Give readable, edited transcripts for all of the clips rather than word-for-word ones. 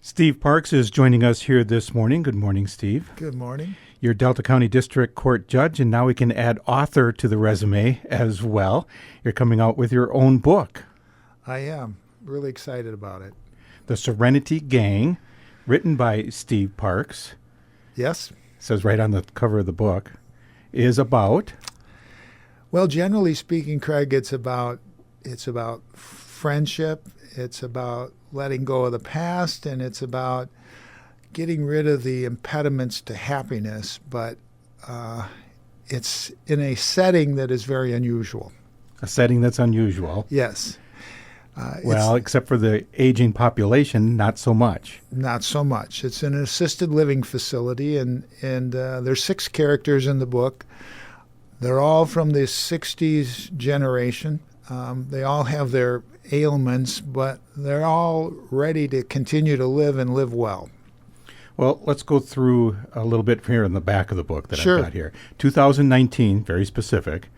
Steve Parks is joining us here this morning. Good morning, Steve. Good morning. You're Delta County District Court Judge, and now we can add author to the resume as well. You're coming out with your own book. I am really excited about it. The Serenity Gang, written by Steve Parks. Yes. Says right on the cover of the book, is about? Well, generally speaking, Craig, it's about friendship. It's about letting go of the past, and it's about getting rid of the impediments to happiness, but it's in a setting that is very unusual. A setting that's unusual. Yes. Well, except for the aging population, not so much. Not so much. It's an assisted living facility, and there's 6 characters in the book. They're all from the 60s generation. They all have their ailments, but they're all ready to continue to live and live well. Well, let's go through a little bit here in the back of the book that Sure. I've got here. 2019, very specific.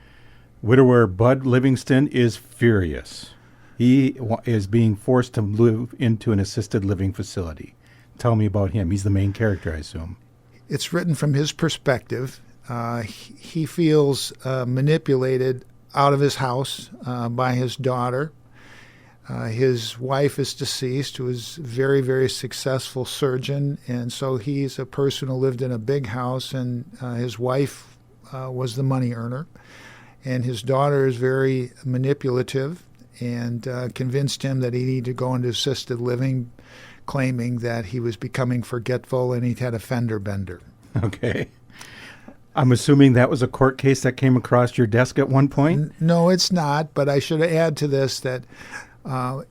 Widower Bud Livingston is furious. He is being forced to move into an assisted living facility. Tell me about him. He's the main character, I assume. It's written from his perspective. He feels manipulated out of his house by his daughter. His wife is deceased, who is a very, very successful surgeon, and so he's a person who lived in a big house, and his wife was the money earner. And his daughter is very manipulative and convinced him that he needed to go into assisted living, claiming that he was becoming forgetful and he'd had a fender bender. Okay. I'm assuming that was a court case that came across your desk at one point? No, it's not, but I should add to this that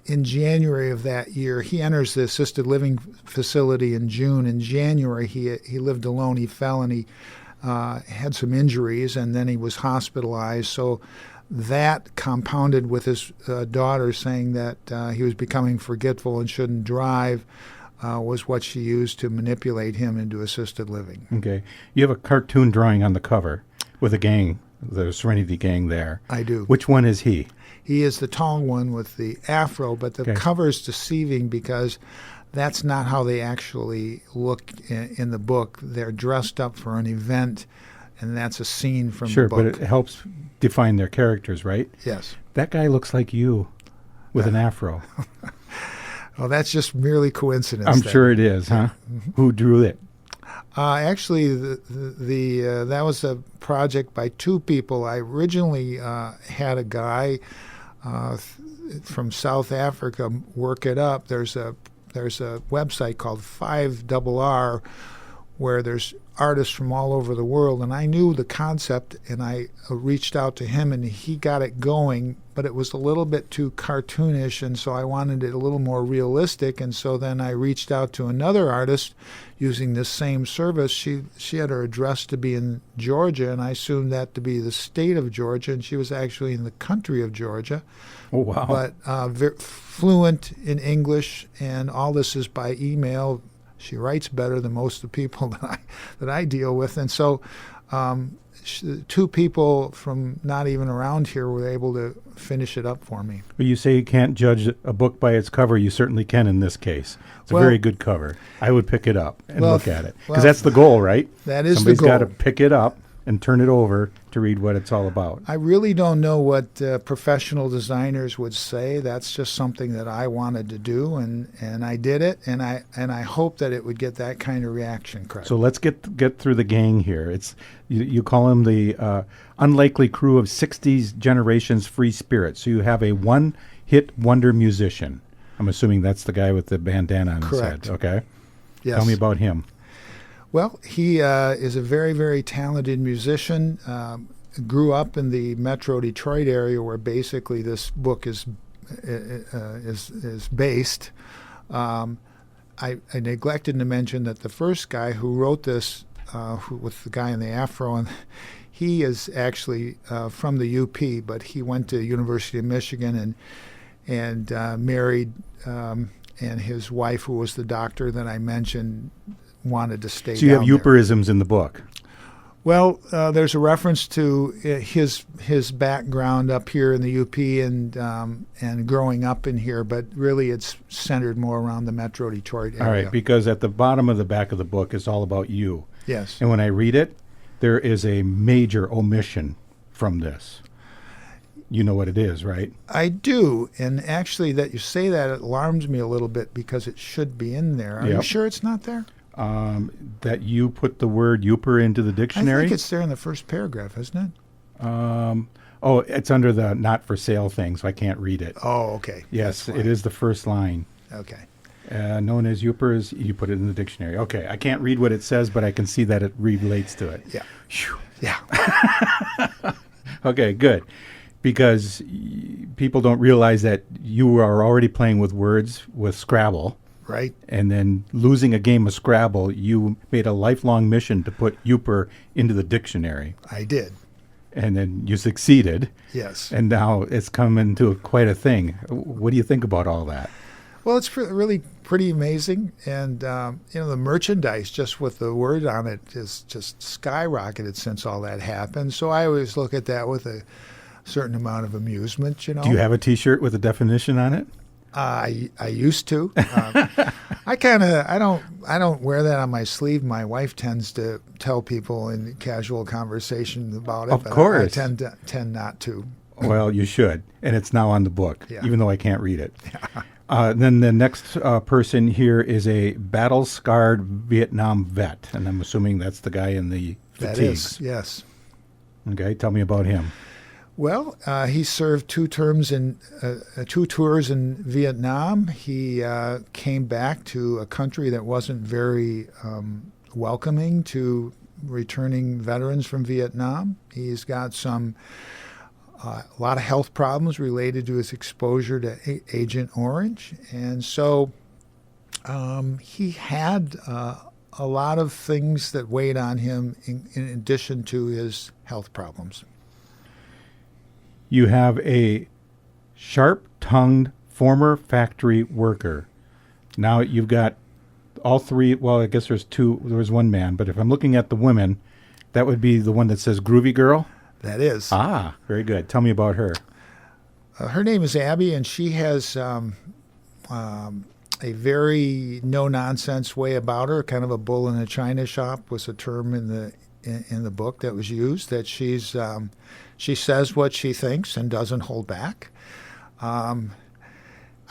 in January of that year, he enters the assisted living facility in June. In January, he lived alone. He fell and he had some injuries, and then he was hospitalized. So that compounded with his daughter saying that he was becoming forgetful and shouldn't drive was what she used to manipulate him into assisted living. Okay. You have a cartoon drawing on the cover with a gang, the Serenity Gang there. I do. Which one is he? He is the tall one with the afro, but the cover is deceiving because that's not how they actually look in the book. They're dressed up for an event, and that's a scene from the book. Sure, but it helps define their characters, right? Yes. That guy looks like you with an afro. Well, that's just merely coincidence. I'm sure it is, huh? Mm-hmm. Who drew it? Actually, that was a project by 2 people. I originally had a guy from South Africa work it up. There's a website called 5RR where there's artists from all over the world, and I knew the concept, and I reached out to him, and he got it going, but it was a little bit too cartoonish, and so I wanted it a little more realistic, and so then I reached out to another artist using this same service. She had her address to be in Georgia, and I assumed that to be the state of Georgia, and she was actually in the country of Georgia. Oh, wow. But fluent in English, and all this is by email. She writes better than most of the people that I deal with, and so 2 people from not even around here were able to finish it up for me. But you say you can't judge a book by its cover. You certainly can in this case. It's a very good cover. I would pick it up and look at it because that's the goal, right? That is Somebody's the goal. Somebody's got to pick it up and turn it over to read what it's all about. I really don't know what professional designers would say. That's just something that I wanted to do, and I did it, and I hope that it would get that kind of reaction, Craig. So let's get through the gang here. It's you call them the unlikely crew of 60s generation's free spirit. So you have a one-hit wonder musician. I'm assuming that's the guy with the bandana on his head. Okay. Yes. Tell me about him. Well, he is a very, very talented musician. Grew up in the Metro Detroit area, where basically this book is based. I neglected to mention that the first guy who wrote this, with the guy in the afro, and he is actually from the UP, but he went to University of Michigan and married, and his wife, who was the doctor that I mentioned, wanted to stay. So you have down there. Youperisms in the book. Well, there's a reference to his background up here in the UP and growing up in here, but really it's centered more around the Metro Detroit area. All right, because at the bottom of the back of the book is all about you. Yes. And when I read it, there is a major omission from this. You know what it is, right? I do, and actually that you say that, it alarms me a little bit because it should be in there. Are you Yep. sure it's not there? That you put the word Youper into the I dictionary. think it's there in the first paragraph, isn't it? Oh, it's under the not for sale thing, so I can't read it. Oh, okay. Yes, That's why. it is the first line. Okay. Known as Youpers, you put it in the dictionary. Okay, I can't read what it says, but I can see that it relates to it. Yeah. Phew. Yeah. Okay, good. Because people don't realize that you are already playing with words with Scrabble. Right. And then losing a game of Scrabble, you made a lifelong mission to put Youper into the dictionary. I did. And then you succeeded. Yes. And now it's come into quite a thing. What do you think about all that? Well, it's really pretty amazing, and the merchandise just with the word on it is just skyrocketed since all that happened. So I always look at that with a certain amount of amusement. Do you have a T-shirt with a definition on it? I used to. I don't wear that on my sleeve. My wife tends to tell people in casual conversation about it. Of but course. I tend not to. Well, you should, and it's now on the book, Yeah. even though I can't read it. Then the next person here is a battle-scarred Vietnam vet, and I'm assuming that's the guy in the That fatigues. is, yes. Okay, tell me about him. Well, he served two tours in Vietnam. He came back to a country that wasn't very welcoming to returning veterans from Vietnam. He's got a lot of health problems related to his exposure to Agent Orange, and so he had a lot of things that weighed on him in addition to his health problems. You have a sharp-tongued former factory worker. Now you've got all three. Well, I guess there's two. There was one man, but if I'm looking at the women, that would be the one that says Groovy Girl. That is. Ah, very good. Tell me about her. Her name is Abby, and she has a very no-nonsense way about her. Kind of a bull in a china shop was a term in the book that was used. That she says what she thinks and doesn't hold back.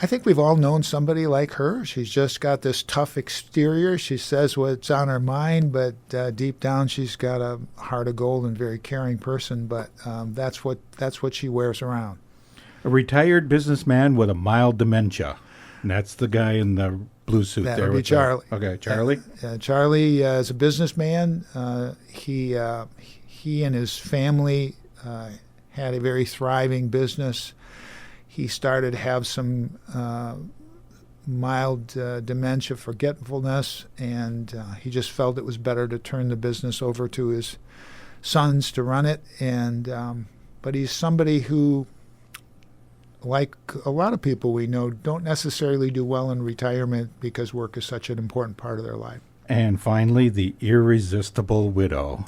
I think we've all known somebody like her. She's just got this tough exterior. She says what's on her mind, but deep down she's got a heart of gold and very caring person. But that's what she wears around. A retired businessman with a mild dementia. And that's the guy in the blue suit That there. would be with Charlie. Okay, Charlie. Charlie is a businessman. He and his family had a very thriving business. He started to have some mild dementia, forgetfulness, and he just felt it was better to turn the business over to his sons to run it. And but he's somebody who, like a lot of people we know, don't necessarily do well in retirement because work is such an important part of their life. And finally, the irresistible widow.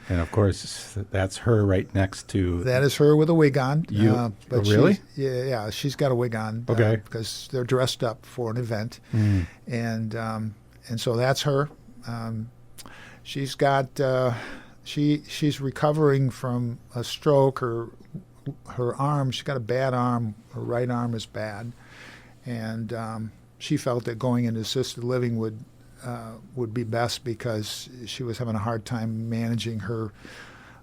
And, of course, that's her right next to... That is her with a wig on. You, really? Yeah, she's got a wig on. Okay. Because they're dressed up for an event. Mm. And so that's her. She's got... She's recovering from a stroke. Her arm, she's got a bad arm. Her right arm is bad. And she felt that going into assisted living would be best because she was having a hard time managing her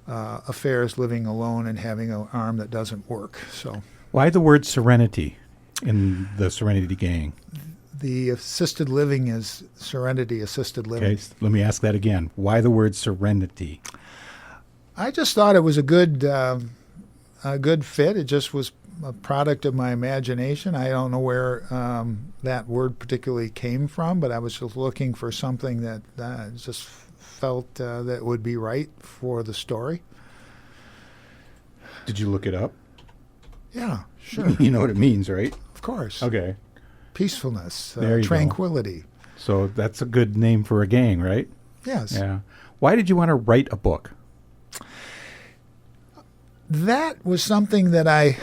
affairs living alone and having an arm that doesn't work. So, why the word serenity in the Serenity Gang? The assisted living is Serenity Assisted Living. Okay, let me ask that again. Why the word serenity? I just thought it was a good fit. It just was a product of my imagination. I don't know where that word particularly came from, but I was just looking for something that just felt that would be right for the story. Did you look it up? Yeah, sure. You know what it means, right? Of course. Okay. Peacefulness, There you tranquility. So that's a good name for a gang, right? Yes. Yeah. Why did you want to write a book? that was something that I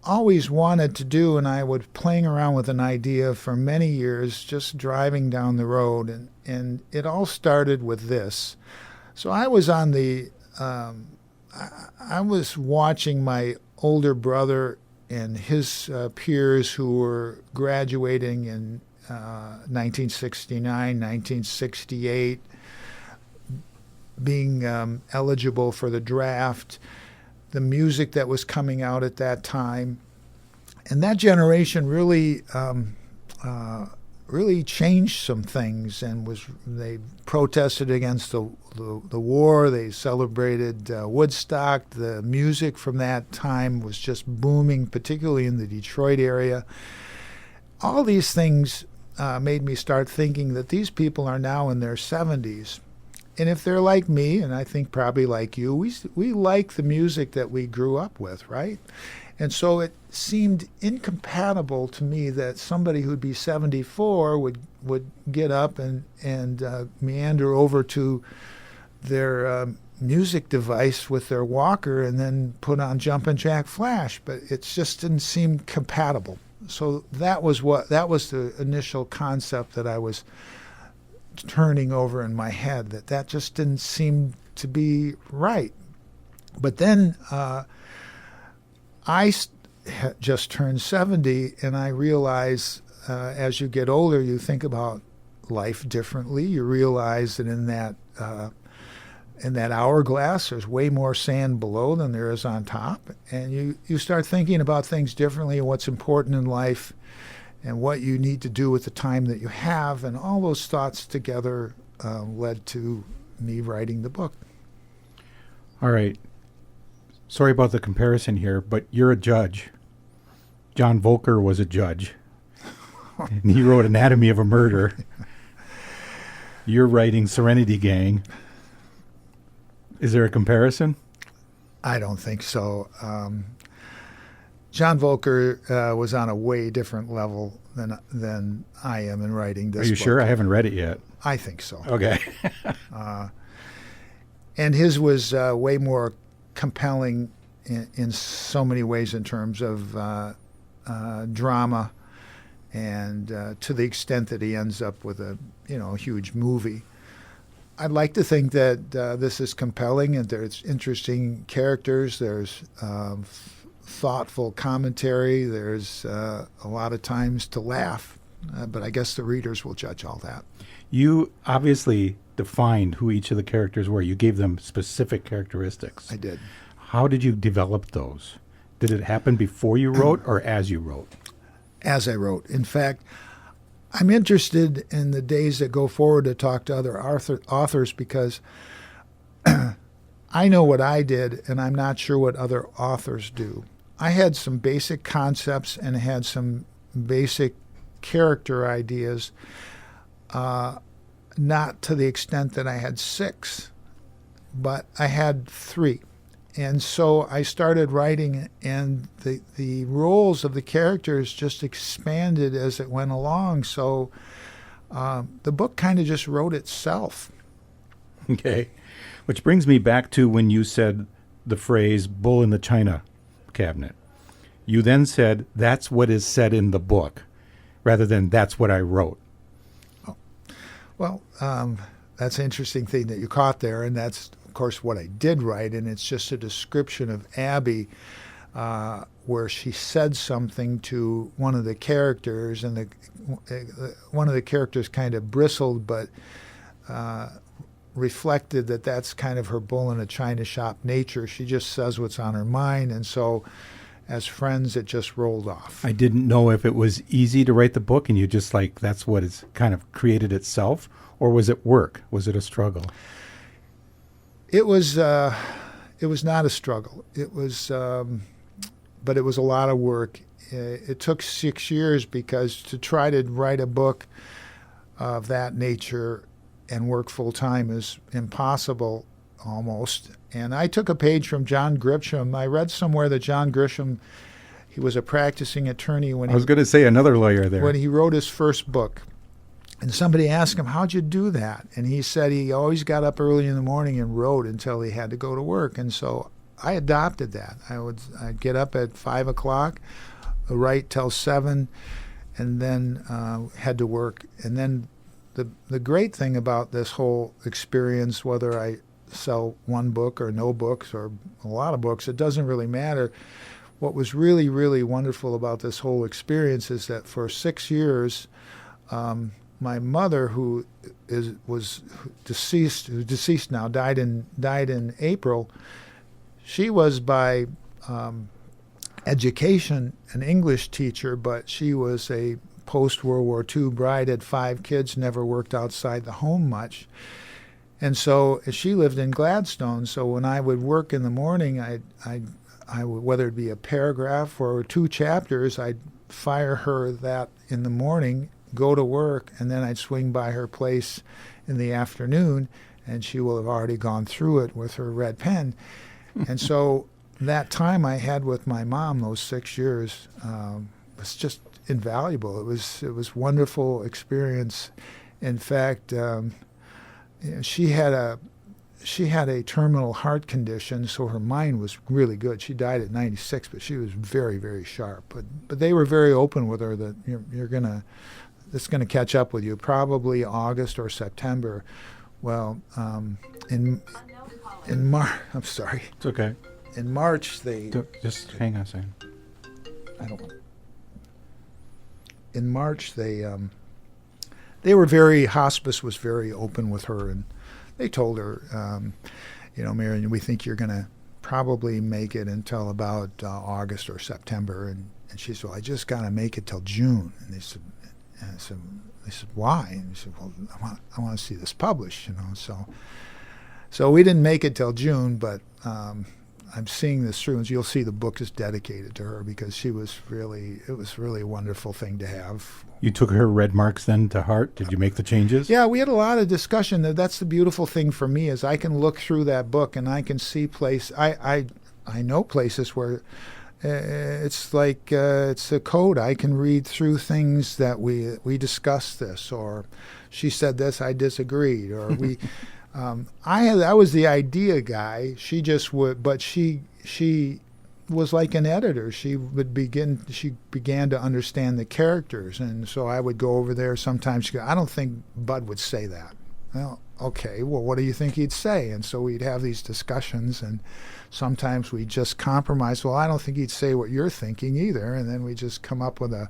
always wanted to do, and I was playing around with an idea for many years, just driving down the road, and it all started with this. So I was on the, I was watching my older brother and his peers who were graduating in 1969, 1968, being eligible for the draft, the music that was coming out at that time. And that generation really really changed some things, and they protested against the war. They celebrated Woodstock. The music from that time was just booming, particularly in the Detroit area. All these things made me start thinking that these people are now in their 70s. And if they're like me, and I think probably like you, we like the music that we grew up with, right? And so it seemed incompatible to me that somebody who'd be 74 would get up and meander over to their music device with their walker and then put on Jumpin' Jack Flash. But it just didn't seem compatible. So that was the initial concept that I was turning over in my head, that just didn't seem to be right. But then I just turned 70, and I realize as you get older, you think about life differently. You realize that in that hourglass, there's way more sand below than there is on top, and you start thinking about things differently and what's important in life and what you need to do with the time that you have, and all those thoughts together led to me writing the book. All right. Sorry about the comparison here, but you're a judge. John Volker was a judge, and he wrote Anatomy of a Murder. You're writing Serenity Gang. Is there a comparison? I don't think so. John Volker was on a way different level than I am in writing this book. Are you sure? I haven't read it yet. I think so. Okay. And his was way more compelling in so many ways in terms of drama, and to the extent that he ends up with a huge movie. I'd like to think that this is compelling, and there's interesting characters. There's thoughtful commentary. There's a lot of times to laugh, but I guess the readers will judge all that. You obviously defined who each of the characters were. You gave them specific characteristics. I did. How did you develop those? Did it happen before you wrote or as you wrote? As I wrote. In fact, I'm interested in the days that go forward to talk to other authors, because I know what I did, and I'm not sure what other authors do. I had some basic concepts and had some basic character ideas, not to the extent that I had 6, but I had 3. And so I started writing, and the roles of the characters just expanded as it went along. So the book kind of just wrote itself. Okay. Which brings me back to when you said the phrase bull in the china cabinet. You then said, that's what is said in the book, rather than that's what I wrote. Oh. Well, that's an interesting thing that you caught there, and that's, of course, what I did write, and it's just a description of Abby where she said something to one of the characters, and one of the characters kind of bristled, but reflected that that's kind of her bull in a china shop nature. She just says what's on her mind, and so as friends, it just rolled off. I didn't know if it was easy to write the book and you just that's what it's kind of created itself, or was it work? Was it a struggle? It was not a struggle. It was, but it was a lot of work. It took 6 years, because to try to write a book of that nature and work full time is impossible almost. And I took a page from John Grisham. I read somewhere that John Grisham, he was a practicing attorney when I was going to say another lawyer there. When he wrote his first book. And somebody asked him, how'd you do that? And he said he always got up early in the morning and wrote until he had to go to work. And so I adopted that. I'd get up at 5 o'clock, write till 7, and then head to work. And then the great thing about this whole experience, whether I sell one book or no books or a lot of books, it doesn't really matter. What was really, really wonderful about this whole experience is that for 6 years, my mother, who's deceased now, died in April. She was by education an English teacher, but she was a post-World War II bride, had 5 kids, never worked outside the home much. And so she lived in Gladstone. So when I would work in the morning, I would, whether it be a paragraph or 2 chapters, I'd fire her that in the morning, go to work, and then I'd swing by her place in the afternoon, and she will have already gone through it with her red pen. And so that time I had with my mom, those 6 years, was just invaluable. It was wonderful experience. In fact, she had a terminal heart condition, so her mind was really good. She died at 96, but she was very, very sharp. But they were very open with her that it's gonna catch up with you, probably August or September. Well, in March, I'm sorry. It's okay. In March, Just hang on a second. I don't want. In March, they were hospice was very open with her, and they told her, Marion, we think you're going to probably make it until about August or September. And she said, well, I just got to make it till June. And they said, why? And she said, well, I want to see this published, So we didn't make it till June, but I'm seeing this through, and you'll see the book is dedicated to her because it was really a wonderful thing to have. You took her red marks then to heart? Did you make the changes? Yeah, we had a lot of discussion. That's the beautiful thing for me is I can look through that book and I can see I know places where it's like it's a code. I can read through things that we discussed this, or she said this, I disagreed, or we. I was the idea guy. She just would, but she was like an editor. She began to understand the characters, and so I would go over there sometimes. She go, I don't think Bud would say that. Well, okay. Well, what do you think he'd say? And so we'd have these discussions, and sometimes we just compromise. Well, I don't think he'd say what you're thinking either, and then we just come up with a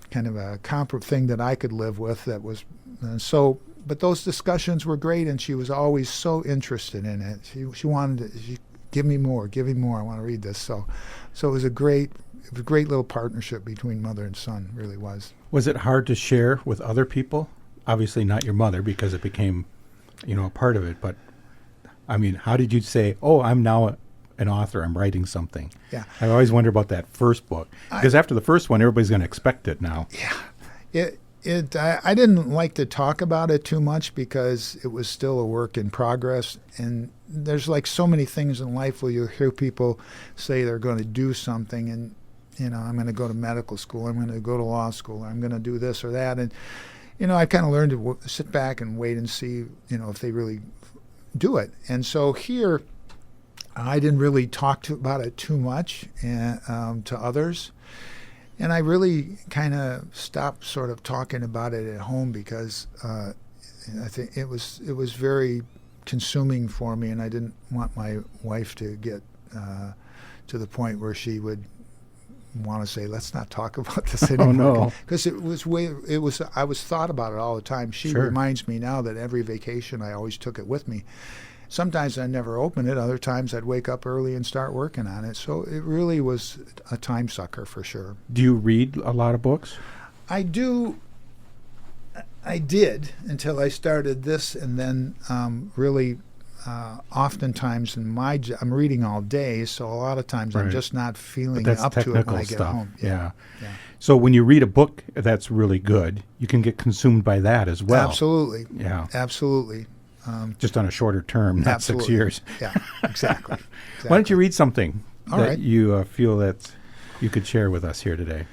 kind of a thing that I could live with. That was so. But those discussions were great, and she was always so interested in it. She wanted to give me more. I want to read this. So it was a great little partnership between mother and son. It really was. Was it hard to share with other people? Obviously not your mother because it became, a part of it. But I mean, how did you say, "Oh, I'm now an author. I'm writing something"? Yeah. I always wonder about that first book because after the first one, everybody's going to expect it now. Yeah. I didn't like to talk about it too much because it was still a work in progress. And there's like so many things in life where you hear people say they're going to do something and, I'm going to go to medical school, I'm going to go to law school, I'm going to do this or that. And, I kind of learned to sit back and wait and see, if they really do it. And so here, I didn't really talk about it too much to others. And I really kind of stopped sort of talking about it at home because I think it was very consuming for me, and I didn't want my wife to get to the point where she would want to say, "Let's not talk about this anymore." Oh no! Because I was thought about it all the time. She reminds me now that every vacation I always took it with me. Sometimes I never opened it. Other times I'd wake up early and start working on it. So it really was a time sucker for sure. Do you read a lot of books? I do. I did until I started this, and then really oftentimes I'm reading all day, so a lot of times I'm just not feeling up to it when I get home. Yeah. So when you read a book that's really good, you can get consumed by that as well. Absolutely. Yeah. Absolutely. Just on a shorter term, not absolutely. 6 years. Yeah, exactly. Why don't you read something that you feel that you could share with us here today?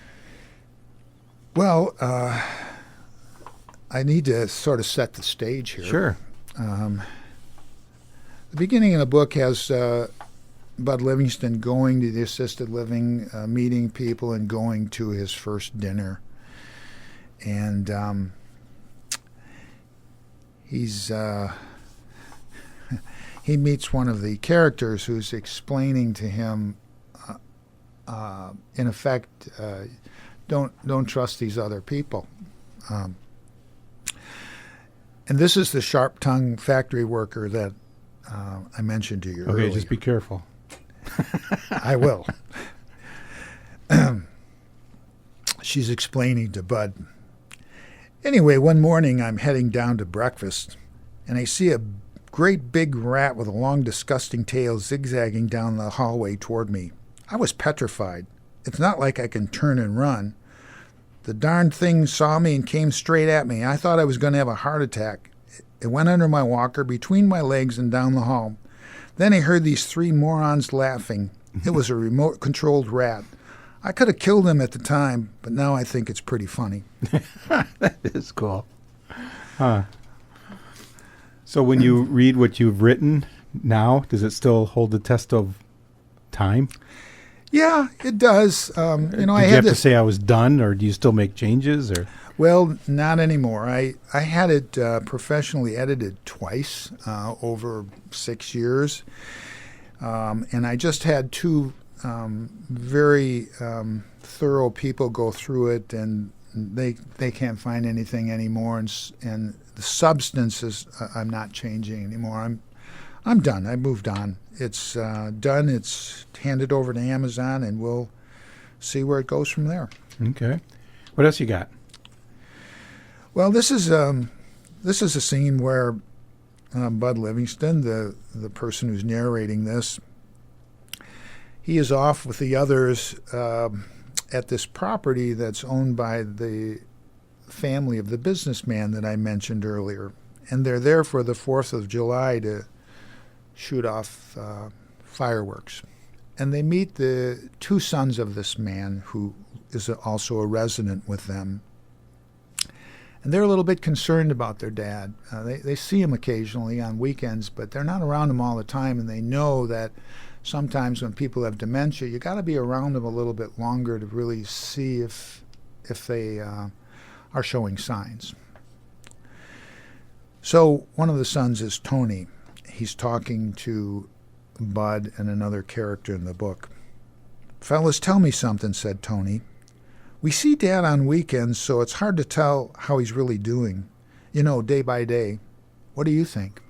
Well, I need to sort of set the stage here. Sure. The beginning of the book has Bud Livingston going to the assisted living, meeting people, and going to his first dinner. And he meets one of the characters who's explaining to him, in effect, don't trust these other people. And this is the sharp-tongued factory worker that I mentioned to you earlier. Okay, just be careful. I will. She's explaining to Bud. Anyway, one morning I'm heading down to breakfast, and I see a great big rat with a long, disgusting tail zigzagging down the hallway toward me. I was petrified. It's not like I can turn and run. The darn thing saw me and came straight at me. I thought I was going to have a heart attack. It went under my walker, between my legs, and down the hall. Then I heard these three morons laughing. It was a remote-controlled rat. I could have killed him at the time, but now I think it's pretty funny. That is cool. Huh. So when you read what you've written now, does it still hold the test of time? Yeah, it does. Did you have to say I was done, or do you still make changes? Or well, not anymore. I had it professionally edited twice over 6 years, and I just had two very thorough people go through it, and they can't find anything anymore. And the substance is I'm not changing anymore. I'm done. I moved on. It's done. It's handed over to Amazon, and we'll see where it goes from there. Okay. What else you got? Well, this is a scene where Bud Livingston, the person who's narrating this, he is off with the others at this property that's owned by the family of the businessman that I mentioned earlier, and they're there for the 4th of July to shoot off fireworks. And they meet the two sons of this man who is also a resident with them. And they're a little bit concerned about their dad. They see him occasionally on weekends, but they're not around him all the time, and they know that sometimes when people have dementia, you got to be around them a little bit longer to really see if they are showing signs. So one of the sons is Tony. He's talking to Bud and another character in the book. "Fellas, tell me something," said Tony. "We see Dad on weekends, so it's hard to tell how he's really doing. You know, day by day. What do you think?"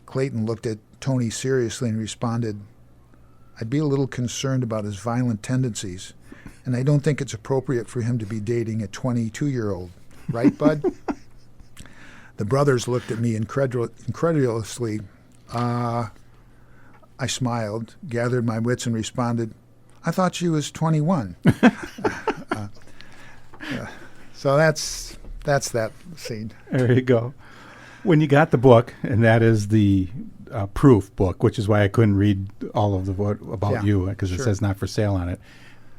Clayton looked at Tony seriously and responded, "I'd be a little concerned about his violent tendencies, and I don't think it's appropriate for him to be dating a 22-year-old. Right, Bud?" The brothers looked at me incredulously. I smiled, gathered my wits, and responded, "I thought she was 21. So that's that scene. There you go. When you got the book, and that is the proof book, which is why I couldn't read all of the about you, because it says not for sale on it.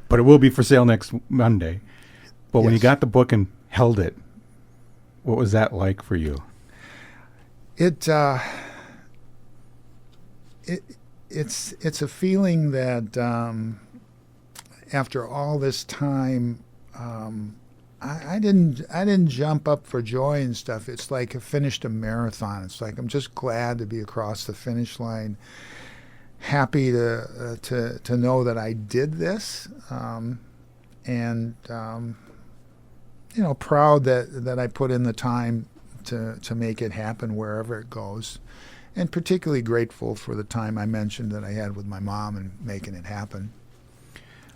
But it will be for sale next Monday. But when you got the book and held it, what was that like for you? It's a feeling that after all this time, I didn't jump up for joy and stuff. It's like I finished a marathon. It's like I'm just glad to be across the finish line, happy to know that I did this, and proud that I put in the time to make it happen wherever it goes, and particularly grateful for the time I mentioned that I had with my mom and making it happen.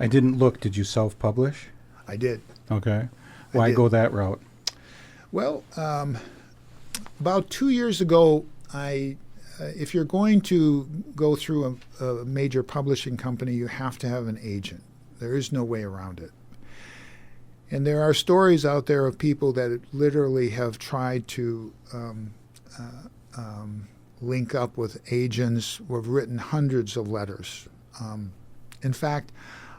I didn't look. Did you self-publish? I did. Okay. Why go that route? Well, about 2 years ago, if you're going to go through a major publishing company, you have to have an agent. There is no way around it. And there are stories out there of people that literally have tried to link up with agents who have written hundreds of letters. In fact,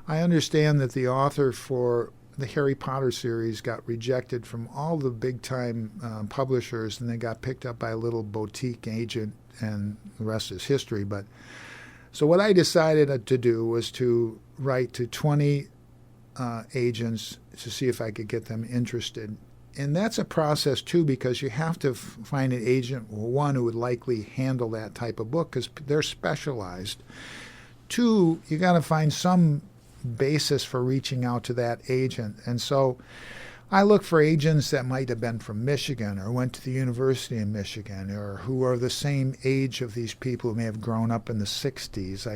I understand that the author for the Harry Potter series got rejected from all the big-time publishers, and they got picked up by a little boutique agent and the rest is history. But so what I decided to do was to write to 20 agents to see if I could get them interested. And that's a process, too, because you have to find an agent, one, who would likely handle that type of book because they're specialized. Two, you got to find some basis for reaching out to that agent. And so I look for agents that might have been from Michigan or went to the University in Michigan or who are the same age of these people who may have grown up in the 60s.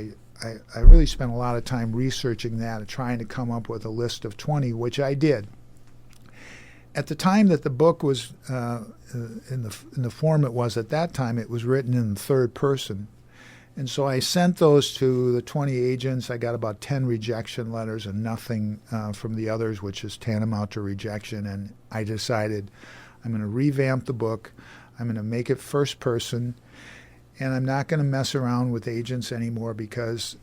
I really spent a lot of time researching that and trying to come up with a list of 20, which I did. At the time that the book was in the form it was at that time, it was written in the third person. And so I sent those to the 20 agents. I got about 10 rejection letters and nothing from the others, which is tantamount to rejection. And I decided I'm going to revamp the book. I'm going to make it first person. And I'm not going to mess around with agents anymore because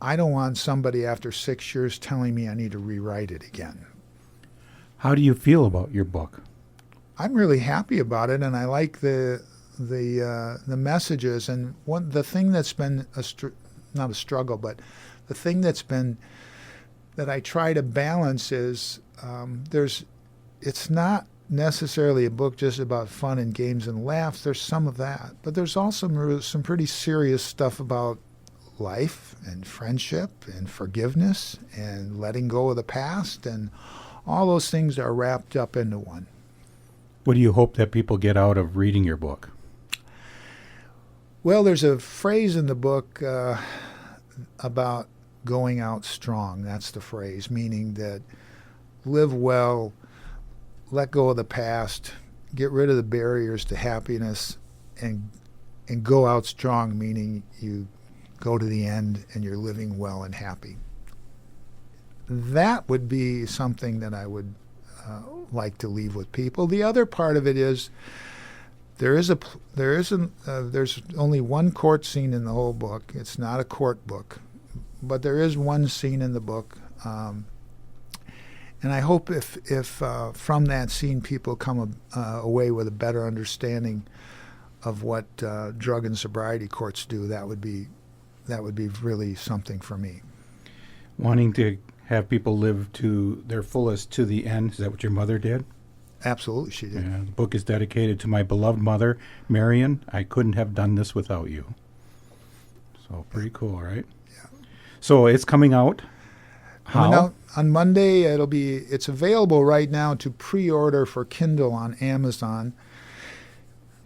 I don't want somebody after 6 years telling me I need to rewrite it again. How do you feel about your book? I'm really happy about it, and I like the messages. And the thing that's been not a struggle, but the thing that I try to balance is it's not necessarily a book just about fun and games and laughs. There's some of that, but there's also some pretty serious stuff about life and friendship and forgiveness and letting go of the past, and all those things are wrapped up into one. What do you hope that people get out of reading your book? Well, there's a phrase in the book about going out strong. That's the phrase, meaning that live well, let go of the past, get rid of the barriers to happiness, and go out strong, meaning you go to the end and you're living well and happy. That would be something that I would like to leave with people. The other part of it is there's only one court scene in the whole book. It's not a court book, but there is one scene in the book, and I hope if from that scene people come away with a better understanding of what drug and sobriety courts do. That would be really something for me. Wanting to have people live to their fullest to the end. Is that what your mother did? Absolutely, she did. Yeah, the book is dedicated to my beloved mother, Marion. I couldn't have done this without you. So pretty cool, right? Yeah. So it's coming out. How? Coming out on Monday. It's available right now to pre-order for Kindle on Amazon,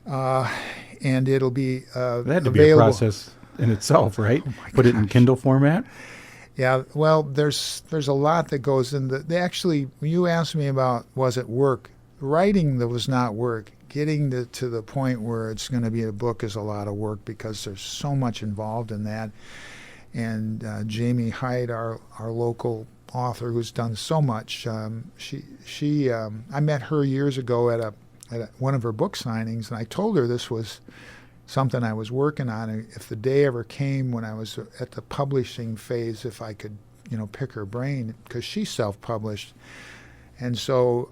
and it'll be That had to available. be a process in itself, right? Oh my Put it in gosh. Kindle format. Yeah, well, there's a lot that goes in. When you asked me about was it work, writing that was not work. Getting to the point where it's going to be a book is a lot of work because there's so much involved in that. And Jamie Hyde, our local author who's done so much, I met her years ago at one of her book signings, and I told her this was something I was working on. And if the day ever came when I was at the publishing phase, if I could, pick her brain, because she self-published. And so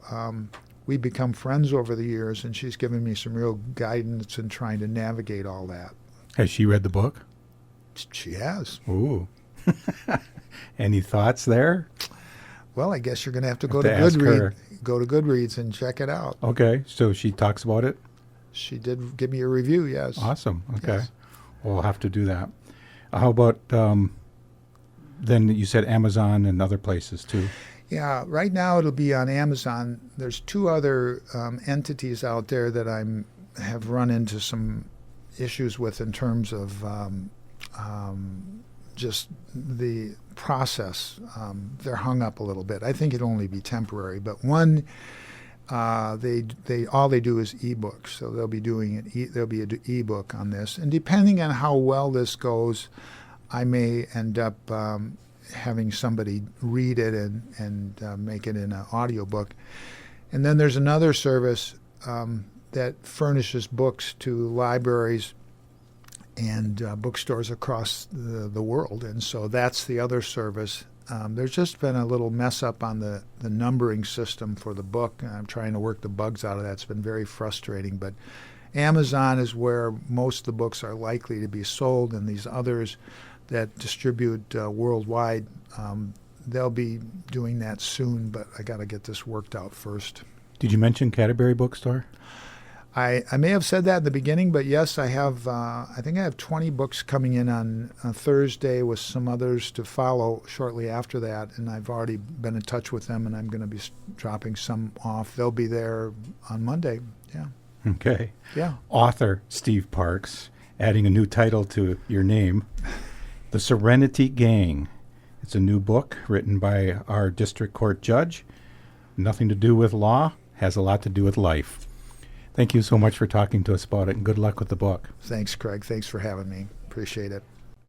we've become friends over the years, and she's given me some real guidance in trying to navigate all that. Has she read the book? She has. Ooh. Any thoughts there? Well, I guess you're going to have to go to to ask her. Go to Goodreads and check it out. Okay, so she talks about it? She did give me a review, yes. Awesome. Okay. Yes. We'll have to do that. How about then you said Amazon and other places too? Yeah, right now it'll be on Amazon. There's two other entities out there that have run into some issues with in terms of just the process. They're hung up a little bit. I think it'll only be temporary, but one, they all they do is ebooks, so they'll be doing it. There'll be an ebook on this, and depending on how well this goes, I may end up having somebody read it and make it in an audiobook. And then there's another service that furnishes books to libraries and bookstores across the world, and so that's the other service. There's just been a little mess up on the numbering system for the book, and I'm trying to work the bugs out of that. It's been very frustrating, but Amazon is where most of the books are likely to be sold, and these others that distribute worldwide, they'll be doing that soon, but I got to get this worked out first. Did you mention Canterbury Bookstore? I may have said that in the beginning, but yes, I have. I think I have 20 books coming in on Thursday with some others to follow shortly after that, and I've already been in touch with them, and I'm going to be dropping some off. They'll be there on Monday. Yeah. Okay. Yeah. Author Steve Parks, adding a new title to your name, The Serenity Gang. It's a new book written by our district court judge. Nothing to do with law, has a lot to do with life. Thank you so much for talking to us about it, and good luck with the book. Thanks, Craig. Thanks for having me. Appreciate it.